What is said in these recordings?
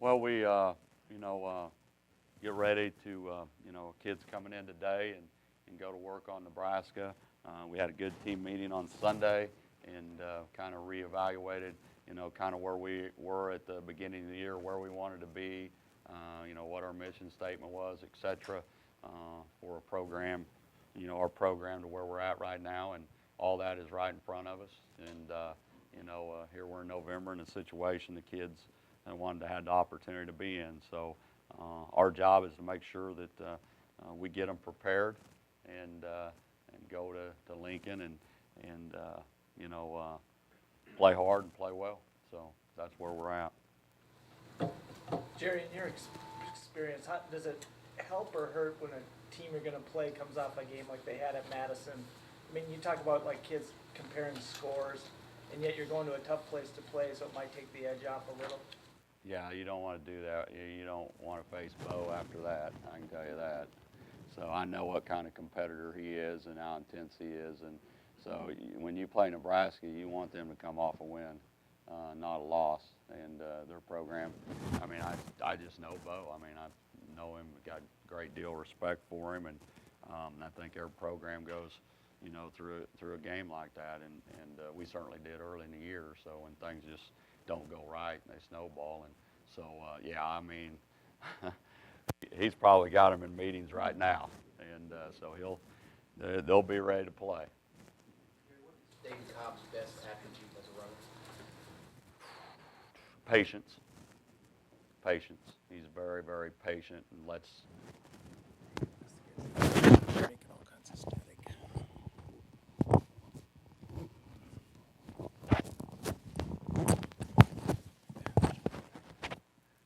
Well, we, get ready to, kids coming in today and go to work on Nebraska. We had a good team meeting on Sunday and kind of reevaluated, kind of where we were at the beginning of the year, where we wanted to be, what our mission statement was, et cetera, for a program, our program to where we're at right now. And all that is right in front of us. And, here we're in November in a situation the kids wanted to have the opportunity to be in. So our job is to make sure that we get them prepared and go to Lincoln and play hard and play well. So that's where we're at. Jerry, in your experience, does it help or hurt when a team you're going to play comes off a game like they had at Madison? I mean, you talk about like kids comparing scores, and yet you're going to a tough place to play, so it might take the edge off a little. Yeah, you don't want to do that. You don't want to face Bo after that, I can tell you that. So I know what kind of competitor he is and how intense he is. And so when you play Nebraska, you want them to come off a win, not a loss. And their program, I mean, I just know Bo. I mean, I know him, got a great deal of respect for him. And I think every program goes, through a game like that. And we certainly did early in the year. So when things just don't go right and they snowball. And so, yeah, I mean, he's probably got them in meetings right now. And so they'll be ready to play. What is David Cobb's best attribute as a runner? Patience. Patience. He's very, very patient and lets. Making all kinds of static.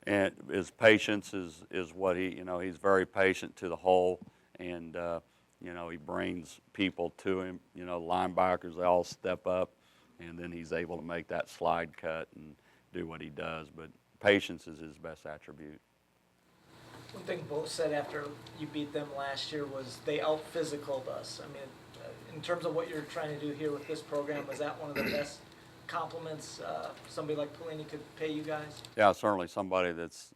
And his patience is what he's very patient to the hole, and he brings people to him. Linebackers, they all step up, and then he's able to make that slide cut and do what he does. But patience is his best attribute. One thing both said after you beat them last year was they out-physicaled us. I mean, in terms of what you're trying to do here with this program, was that one of the best compliments somebody like Pelini could pay you guys? Yeah, certainly somebody that's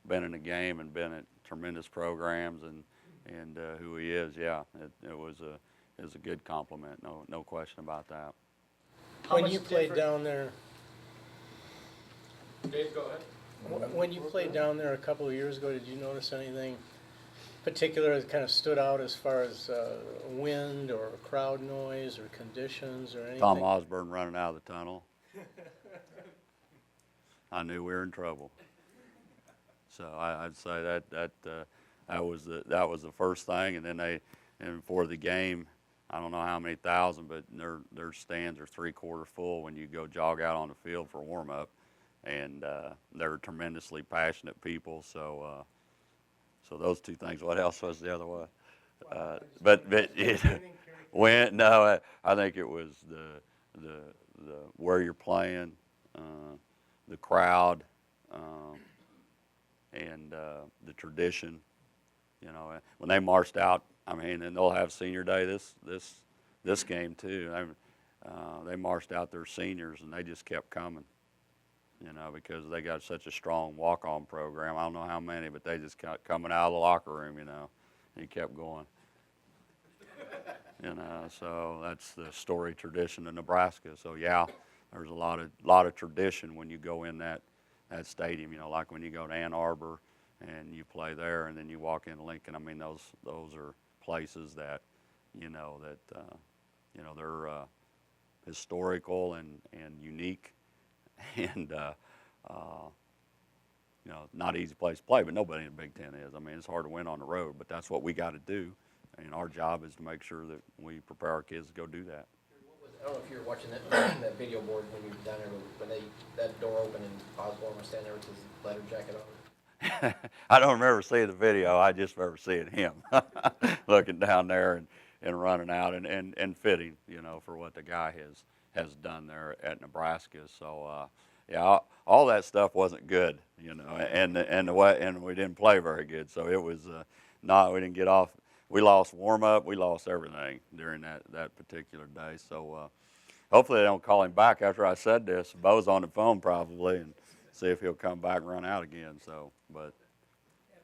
been in the game and been at tremendous programs and who he is. Yeah, it was a good compliment. No question about that. How When you played down there, Dave, go ahead. when you played down there a couple of years ago, did you notice anything particular that kind of stood out as far as wind or crowd noise or conditions or anything? Tom Osborne running out of the tunnel. I knew we were in trouble. So I'd say that was the first thing, and then before the game, I don't know how many thousand, but their stands are three-quarter full when you go jog out on the field for warm up, and they're tremendously passionate people. So those two things. What else was the other one? But I think it was the where you're playing, the crowd, and the tradition. When they marched out, I mean, and they'll have senior day this game too. They marched out their seniors and they just kept coming. Because they got such a strong walk-on program. I don't know how many, but they just kept coming out of the locker room, and he kept going. So that's the story tradition of Nebraska. So yeah, there's a lot of tradition when you go in that stadium. Like when you go to Ann Arbor and you play there, and then you walk into Lincoln. I mean, those are places that they're historical and unique. And not an easy place to play, but nobody in the Big Ten is. I mean, it's hard to win on the road, but that's what we got to do. And our job is to make sure that we prepare our kids to go do that. I don't know if you were watching that video board when you were down there, when that door opened and Osborne was standing there with his leather jacket on. I don't remember seeing the video. I just remember seeing him looking down there and running out and fitting, for what the guy has done there at Nebraska. So yeah, all that stuff wasn't good, and we didn't play very good. So it was we didn't get off. We lost warm up. We lost everything during that particular day. So hopefully they don't call him back after I said this. Bo's on the phone probably, and see if he'll come back and run out again. So, but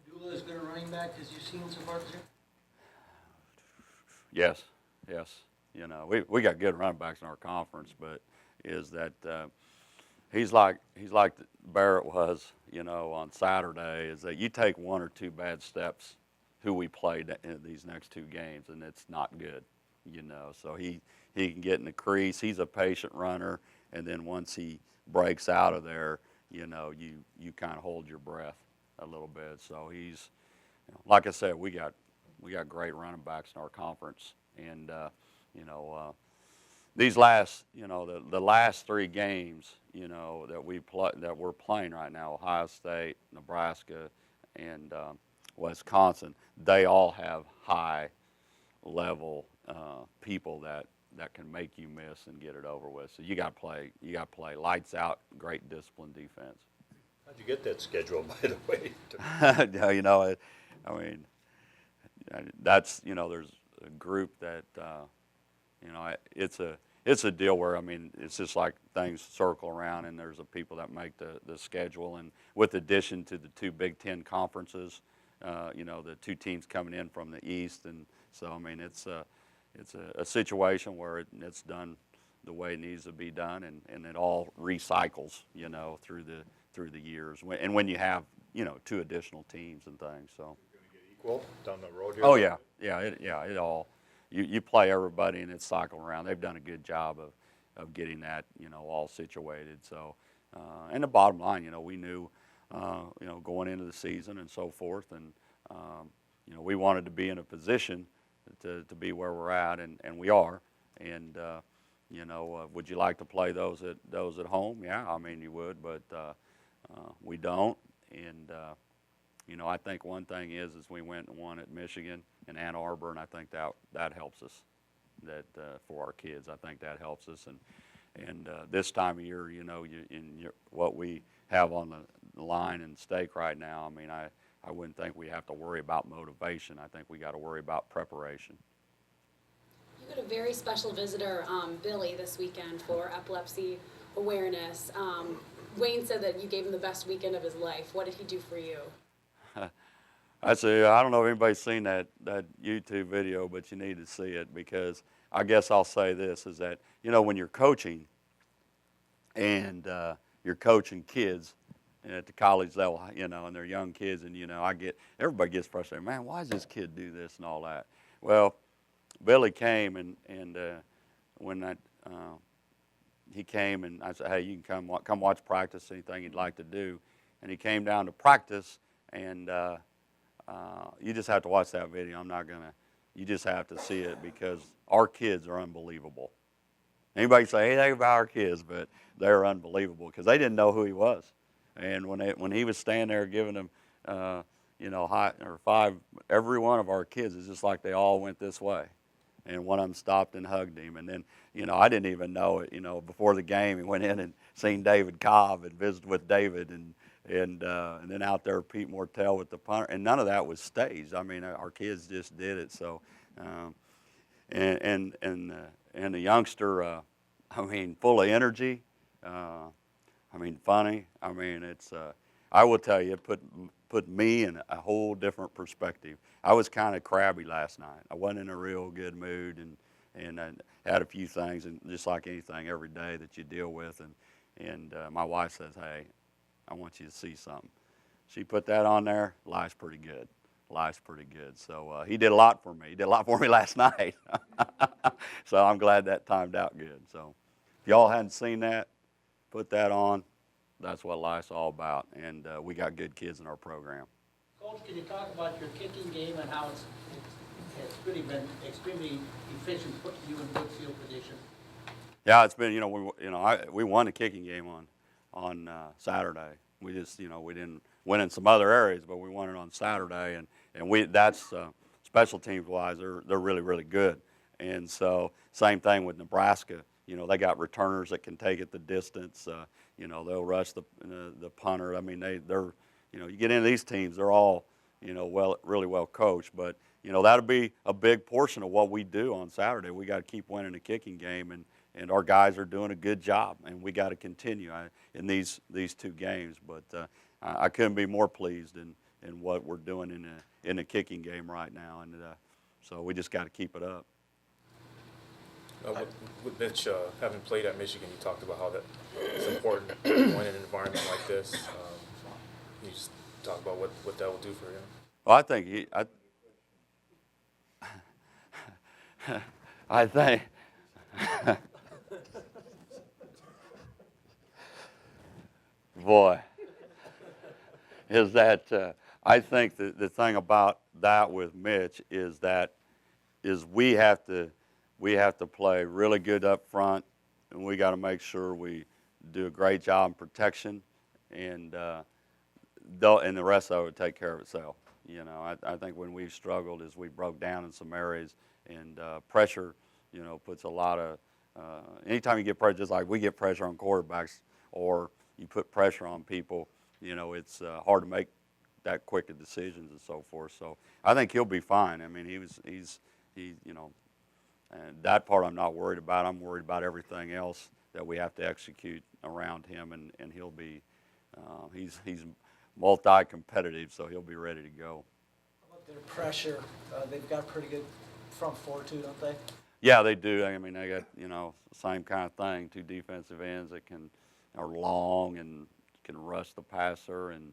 Abdullah is good running back as you've seen so far this year? yes, yes. You know, we got good running backs in our conference, but is that he's like Barrett was, you know, on Saturday. Is that you take one or two bad steps, who we played in these next two games, and it's not good, you know. So he can get in the crease. He's a patient runner, and then once he breaks out of there, you know, you kind of hold your breath a little bit. So he's, you know, like I said, we got great running backs in our conference, and you know, these last, you know, the last three games, you know, that we're playing right now, Ohio State, Nebraska, and Wisconsin, they all have high level people that can make you miss and get it over with. So you got to play lights out, great discipline defense. How'd you get that schedule, by the way? You know, I mean, that's, you know, there's a group that, you know, it's a deal where, I mean, it's just like things circle around, and there's the people that make the schedule, and with addition to the two Big Ten conferences, you know, the two teams coming in from the East, and so, I mean, it's a situation where it's done the way it needs to be done, and it all recycles, you know, through the years, and when you have, you know, two additional teams and things, so. Equal down the road here? Oh yeah, it all. You play everybody, and it's cycling around. They've done a good job of getting that, you know, all situated. So, and the bottom line, you know, we knew, you know, going into the season and so forth, and you know, we wanted to be in a position to be where we're at, and we are. And you know, would you like to play those at home? Yeah, I mean, you would, but we don't. And you know, I think one thing is we went and won at Michigan and Ann Arbor, and I think that helps us. That for our kids, I think that helps us. And this time of year, you know, what we have on the line and stake right now, I mean, I wouldn't think we have to worry about motivation. I think we got to worry about preparation. You got a very special visitor, Billy, this weekend for epilepsy awareness. Wayne said that you gave him the best weekend of his life. What did he do for you? I don't know if anybody's seen that YouTube video, but you need to see it, because I guess I'll say this, is that, you know, when you're coaching and you're coaching kids at the college level, you know, and they're young kids, and, you know, everybody gets frustrated, man, why does this kid do this and all that? Well, Billy came, and when he came, and I said, hey, you can come watch practice, anything you'd like to do, and he came down to practice. And you just have to watch that video. You just have to see it, because our kids are unbelievable. Anybody say anything about our kids, but they're unbelievable, because they didn't know who he was. And when he was standing there giving them, you know, five, every one of our kids is just like they all went this way. And one of them stopped and hugged him. And then, you know, I didn't even know it. You know, before the game, he went in and seen David Cobb and visited with David, and then out there Pete Mortell with the punter, and none of that was staged. I mean, our kids just did it. So, and the youngster, I mean, full of energy. I mean, funny. I mean, it's. I will tell you, it put me in a whole different perspective. I was kind of crabby last night. I wasn't in a real good mood, and I had a few things, and just like anything, every day that you deal with, and my wife says, hey, I want you to see something. She put that on there. Life's pretty good. Life's pretty good. So he did a lot for me. He did a lot for me last night. So I'm glad that timed out good. So if y'all hadn't seen that, put that on. That's what life's all about. And we got good kids in our program. Coach, can you talk about your kicking game and how it's really been extremely efficient, putting you in good field position? Yeah, it's been, we won the kicking game on Saturday. We just, we didn't win in some other areas, but we won it on Saturday, and that's special teams wise, they're really, really good. And so same thing with Nebraska. They got returners that can take it the distance. They'll rush the punter. I mean, they're you get into these teams, they're all really well coached. But that'll be a big portion of what we do on Saturday. We got to keep winning the kicking game, and our guys are doing a good job, and we got to continue in these 2 games. But I couldn't be more pleased in what we're doing in the kicking game right now, and so we just got to keep it up. With Mitch having played at Michigan, you talked about how it's important going in an environment like this. Can you just talk about what that will do for him? Well, I think I think boy, is that I think the thing about that with Mitch is we have to play really good up front, and we got to make sure we do a great job in protection, and the rest of it would take care of itself. You know, I think when we've struggled is we broke down in some areas, and pressure, you know, puts a lot of, anytime you get pressure, just like we get pressure on quarterbacks, or you put pressure on people, you know, it's hard to make that quick of decisions and so forth. So I think he'll be fine. I mean, he's you know, and that part I'm not worried about. I'm worried about everything else that we have to execute around him, and he'll be, he's multi-competitive, so he'll be ready to go. How about their pressure? They've got pretty good front four too, don't they? Yeah, they do. I mean, they got, you know, same kind of thing. 2 defensive ends that are long and can rush the passer and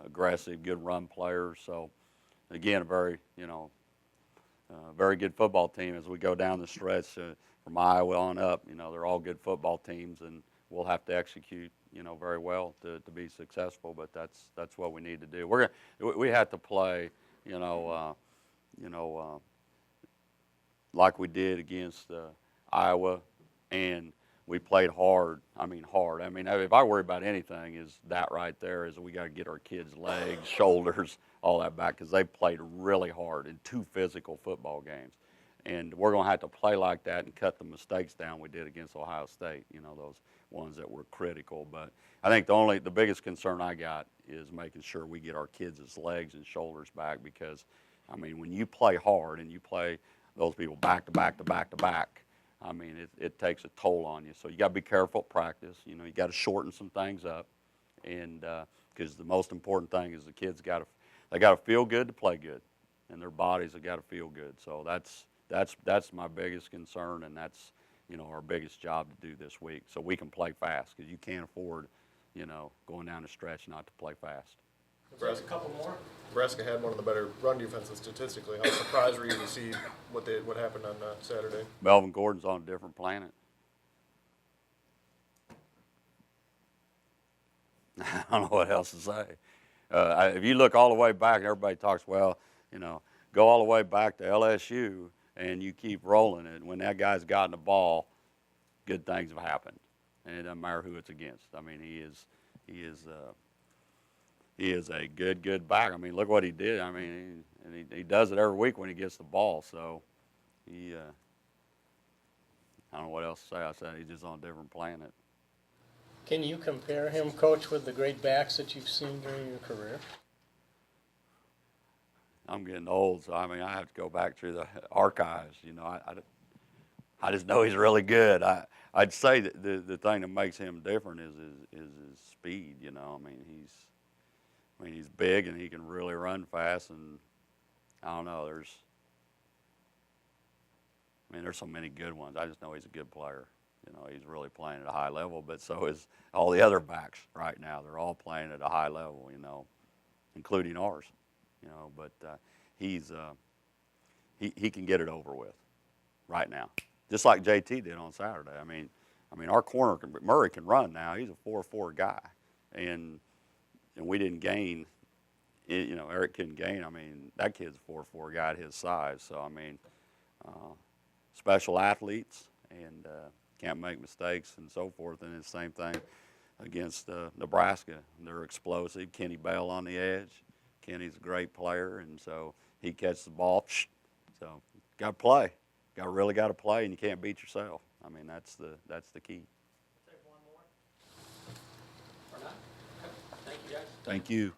aggressive, good run players. So again, a very, you know, very good football team as we go down the stretch from Iowa on up. You know, they're all good football teams, and we'll have to execute, you know, very well to be successful. But that's what we need to do. We have to play, you know, like we did against Iowa, and we played hard. I mean, hard. I mean, if I worry about anything, is that right there, is we got to get our kids' legs, shoulders, all that back, because they played really hard in 2 physical football games. And we're going to have to play like that and cut the mistakes down we did against Ohio State, you know, those ones that were critical. But I think the biggest concern I got is making sure we get our kids' legs and shoulders back, because, I mean, when you play hard and you play those people back to back to back to back, I mean, it takes a toll on you. So you got to be careful at practice. You know, you got to shorten some things up, and because the most important thing is the kids got to feel good to play good, and their bodies have got to feel good. So that's my biggest concern, and that's, you know, our biggest job to do this week, so we can play fast, because you can't afford, you know, going down the stretch not to play fast. Just a couple more. Nebraska had one of the better run defenses statistically. How surprised were you to see what happened on Saturday? Melvin Gordon's on a different planet. I don't know what else to say. If you look all the way back, everybody talks, well, you know, go all the way back to LSU, and you keep rolling it. When that guy's gotten the ball, good things have happened, and it doesn't matter who it's against. I mean, he is a good back. I mean, look what he did. I mean, he does it every week when he gets the ball. So I don't know what else to say. I said he's just on a different planet. Can you compare him, Coach, with the great backs that you've seen during your career? I'm getting old, so I mean, I have to go back through the archives. You know, I just know he's really good. I'd say that the thing that makes him different is his speed. You know, I mean, he's big and he can really run fast, and I don't know. There's so many good ones. I just know he's a good player. You know, he's really playing at a high level, but so is all the other backs right now. They're all playing at a high level, you know, including ours. You know, but he can get it over with right now, just like JT did on Saturday. I mean, our corner Murray can run now. He's a 4.4 guy, and we didn't gain. You know, Eric couldn't gain. I mean, that kid's a 4.4 guy at his size. So I mean, special athletes, and can't make mistakes and so forth. And it's the same thing against Nebraska. They're explosive. Kenny Bell on the edge. Kenny's a great player, and so he catches the ball. So got to play. Really got to play, and you can't beat yourself. I mean, that's the key. Take one more. Or not? Thank you, guys. Thank you.